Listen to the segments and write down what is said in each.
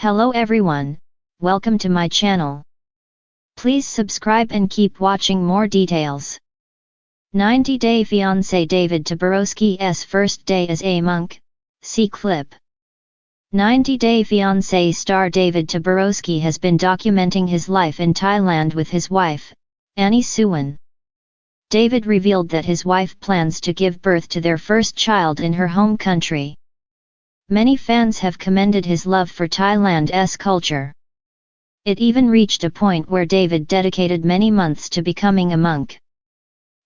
Hello everyone, welcome to my channel. Please subscribe and keep watching more details. 90-Day Fiancé David Toborowsky's first day as a monk, see clip. 90-Day Fiancé star David Toborowsky has been documenting his life in Thailand with his wife, Annie Suwan. David revealed that his wife plans to give birth to their first child in her home country. Many fans have commended his love for Thailand's culture. It even reached a point where David dedicated many months to becoming a monk.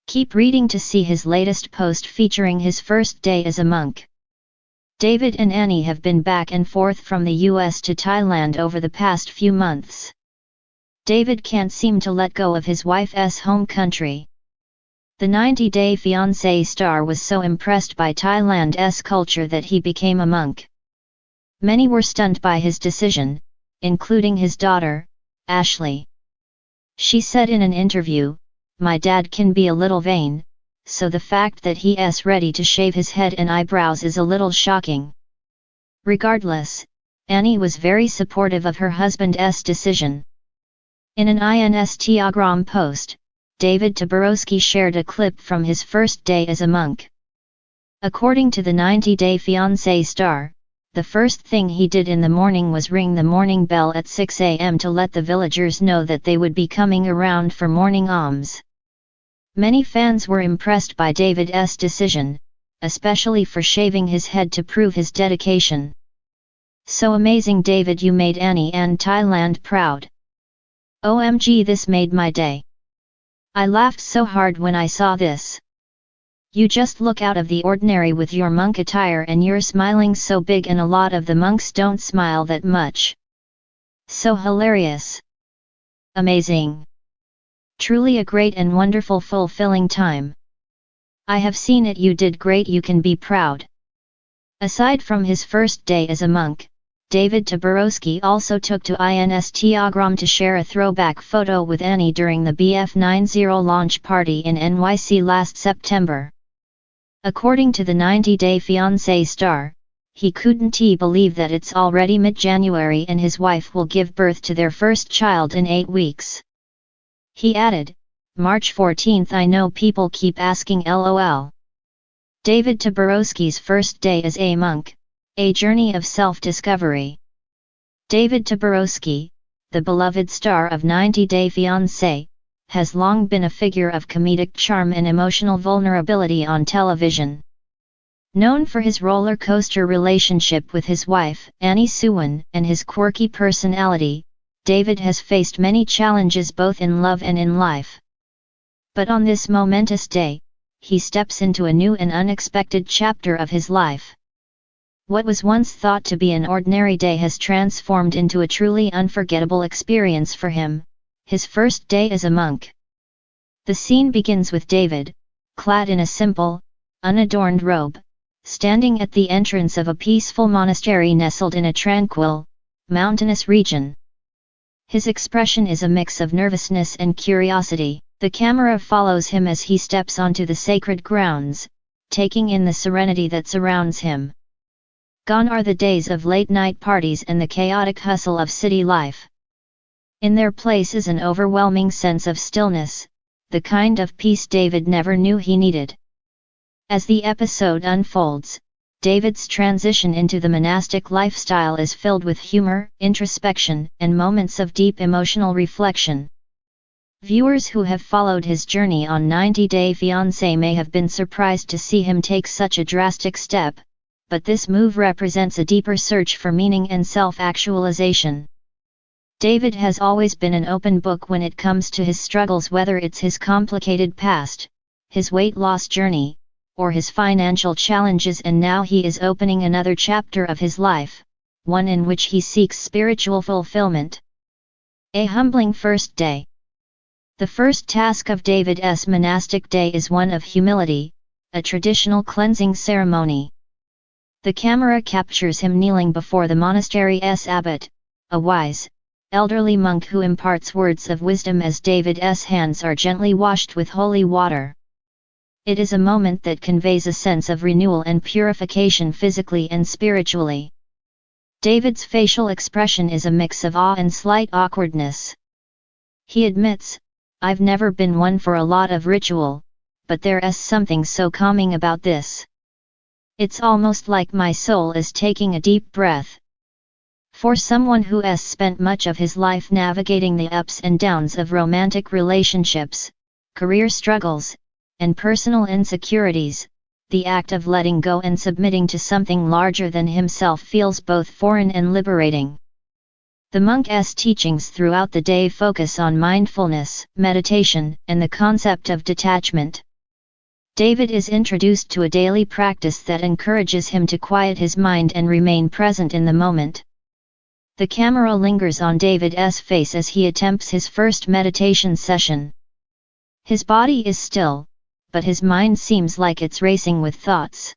Keep reading to see his latest post featuring his first day as a monk. David and Annie have been back and forth from the US to Thailand over the past few months. David can't seem to let go of his wife's home country. The 90-Day Fiancé star was so impressed by Thailand's culture that he became a monk. Many were stunned by his decision, including his daughter, Ashley. She said in an interview, "My dad can be a little vain, so the fact that he's ready to shave his head and eyebrows is a little shocking." Regardless, Annie was very supportive of her husband's decision. In an Instagram post, David Toborowsky shared a clip from his first day as a monk. According to the 90-Day Fiancé star, the first thing he did in the morning was ring the morning bell at 6 a.m. to let the villagers know that they would be coming around for morning alms. Many fans were impressed by David's decision, especially for shaving his head to prove his dedication. "So amazing, David, you made Annie and Thailand proud. OMG, this made my day. I laughed so hard when I saw this. You just look out of the ordinary with your monk attire and you're smiling so big, and a lot of the monks don't smile that much. So hilarious. Amazing. Truly a great and wonderful fulfilling time. I have seen it, you did great, you can be proud." Aside from his first day as a monk, David Toborowsky also took to Instagram to share a throwback photo with Annie during the BF90 launch party in NYC last September. According to the 90-Day Fiancé star, he couldn't believe that it's already mid-January and his wife will give birth to their first child in 8 weeks. He added, "March 14th, I know people keep asking LOL." David Toborowsky's first day as a monk, a journey of self-discovery. David Toborowsky, the beloved star of 90-Day Fiancé, has long been a figure of comedic charm and emotional vulnerability on television. Known for his roller coaster relationship with his wife, Annie Suwan, and his quirky personality, David has faced many challenges both in love and in life. But on this momentous day, he steps into a new and unexpected chapter of his life. What was once thought to be an ordinary day has transformed into a truly unforgettable experience for him, his first day as a monk. The scene begins with David, clad in a simple, unadorned robe, standing at the entrance of a peaceful monastery nestled in a tranquil, mountainous region. His expression is a mix of nervousness and curiosity. The camera follows him as he steps onto the sacred grounds, taking in the serenity that surrounds him. Gone are the days of late-night parties and the chaotic hustle of city life. In their place is an overwhelming sense of stillness, the kind of peace David never knew he needed. As the episode unfolds, David's transition into the monastic lifestyle is filled with humor, introspection, and moments of deep emotional reflection. Viewers who have followed his journey on 90-Day Fiancé may have been surprised to see him take such a drastic step, but this move represents a deeper search for meaning and self-actualization. David has always been an open book when it comes to his struggles, whether it's his complicated past, his weight loss journey, or his financial challenges, and now he is opening another chapter of his life, one in which he seeks spiritual fulfillment. A humbling first day. The first task of David's monastic day is one of humility, a traditional cleansing ceremony. The camera captures him kneeling before the monastery's abbot, a wise, elderly monk who imparts words of wisdom as David's hands are gently washed with holy water. It is a moment that conveys a sense of renewal and purification physically and spiritually. David's facial expression is a mix of awe and slight awkwardness. He admits, "I've never been one for a lot of ritual, but there's something so calming about this. It's almost like my soul is taking a deep breath." For someone who has spent much of his life navigating the ups and downs of romantic relationships, career struggles, and personal insecurities, the act of letting go and submitting to something larger than himself feels both foreign and liberating. The monk's teachings throughout the day focus on mindfulness, meditation, and the concept of detachment. David is introduced to a daily practice that encourages him to quiet his mind and remain present in the moment. The camera lingers on David's face as he attempts his first meditation session. His body is still, but his mind seems like it's racing with thoughts.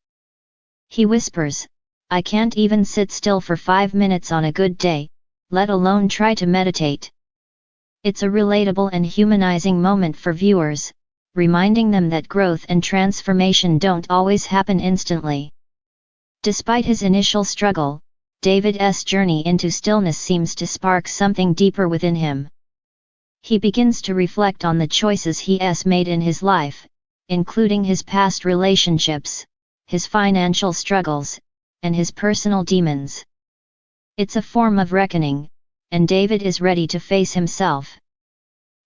He whispers, "I can't even sit still for 5 minutes on a good day, let alone try to meditate." It's a relatable and humanizing moment for viewers, reminding them that growth and transformation don't always happen instantly. Despite his initial struggle, David's journey into stillness seems to spark something deeper within him. He begins to reflect on the choices he has made in his life, including his past relationships, his financial struggles, and his personal demons. It's a form of reckoning, and David is ready to face himself.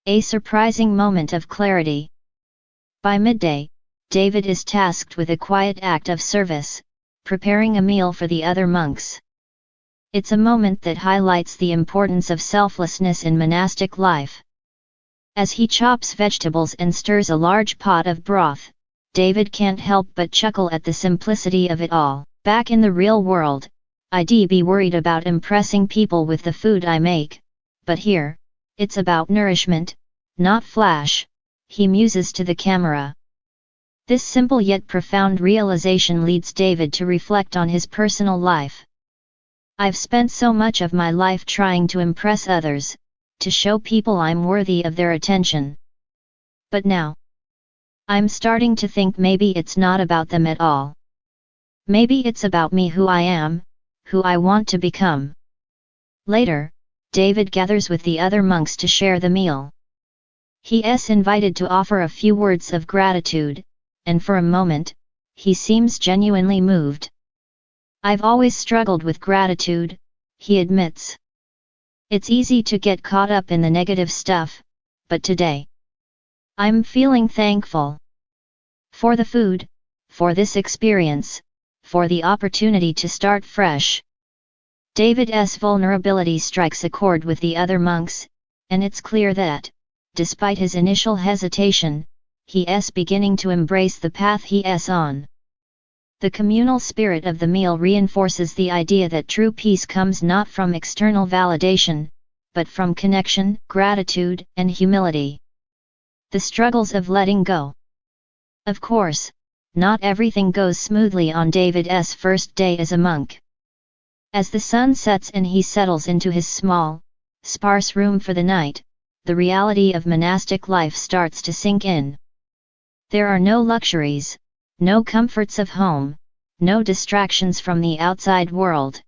A surprising moment of clarity. By midday, David is tasked with a quiet act of service, preparing a meal for the other monks. It's a moment that highlights the importance of selflessness in monastic life. As he chops vegetables and stirs a large pot of broth, David can't help but chuckle at the simplicity of it all. "Back in the real world, I'd be worried about impressing people with the food I make, but here, it's about nourishment, not flash," he muses to the camera. This simple yet profound realization leads David to reflect on his personal life. "I've spent so much of my life trying to impress others, to show people I'm worthy of their attention. But now, I'm starting to think maybe it's not about them at all. Maybe it's about me, who I am, who I want to become." Later, David gathers with the other monks to share the meal. He is invited to offer a few words of gratitude, and for a moment, he seems genuinely moved. "I've always struggled with gratitude," he admits. "It's easy to get caught up in the negative stuff, but today, I'm feeling thankful. For the food, for this experience, for the opportunity to start fresh." David's vulnerability strikes a chord with the other monks, and it's clear that, despite his initial hesitation, he is beginning to embrace the path he is on. The communal spirit of the meal reinforces the idea that true peace comes not from external validation, but from connection, gratitude, and humility. The struggles of letting go. Of course, not everything goes smoothly on David's first day as a monk. As the sun sets and he settles into his small, sparse room for the night, the reality of monastic life starts to sink in. There are no luxuries, no comforts of home, no distractions from the outside world.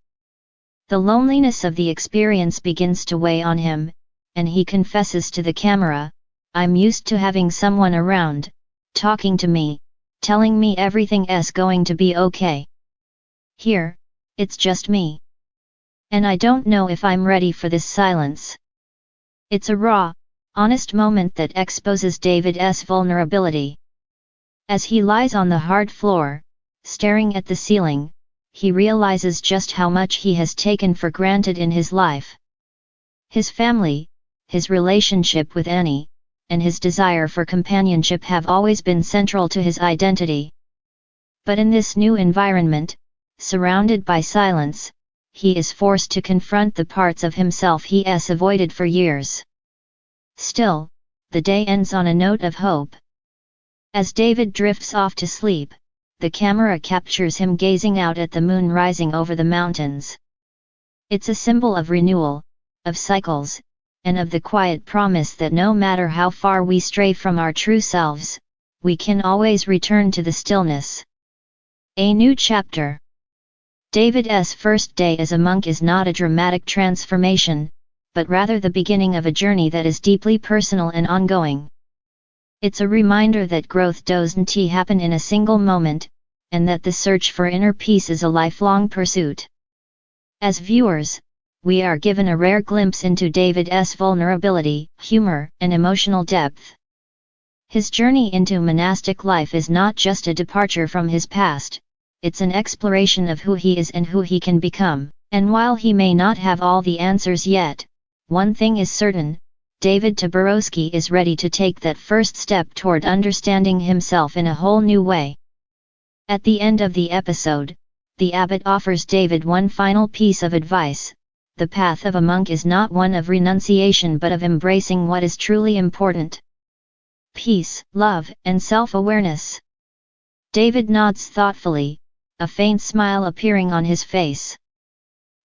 The loneliness of the experience begins to weigh on him, and he confesses to the camera, "I'm used to having someone around, talking to me, telling me everything's going to be okay. Here, it's just me. And I don't know if I'm ready for this silence." It's a raw, honest moment that exposes David's vulnerability. As he lies on the hard floor, staring at the ceiling, he realizes just how much he has taken for granted in his life. His family, his relationship with Annie, and his desire for companionship have always been central to his identity. But in this new environment, surrounded by silence, he is forced to confront the parts of himself he has avoided for years. Still, the day ends on a note of hope. As David drifts off to sleep, the camera captures him gazing out at the moon rising over the mountains. It's a symbol of renewal, of cycles, and of the quiet promise that no matter how far we stray from our true selves, we can always return to the stillness. A new chapter. David's first day as a monk is not a dramatic transformation, but rather the beginning of a journey that is deeply personal and ongoing. It's a reminder that growth doesn't happen in a single moment, and that the search for inner peace is a lifelong pursuit. As viewers, we are given a rare glimpse into David's vulnerability, humor, and emotional depth. His journey into monastic life is not just a departure from his past, it's an exploration of who he is and who he can become. And while he may not have all the answers yet, one thing is certain: David Toborowsky is ready to take that first step toward understanding himself in a whole new way. At the end of the episode, the abbot offers David one final piece of advice: the path of a monk is not one of renunciation but of embracing what is truly important. Peace, love, and self-awareness. David nods thoughtfully, a faint smile appearing on his face.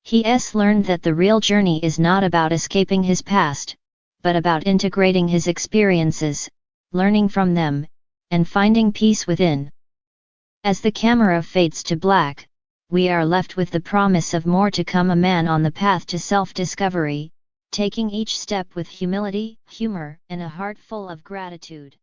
He's learned that the real journey is not about escaping his past, but about integrating his experiences, learning from them, and finding peace within. As the camera fades to black, we are left with the promise of more to come, a man on the path to self-discovery, taking each step with humility, humor, and a heart full of gratitude.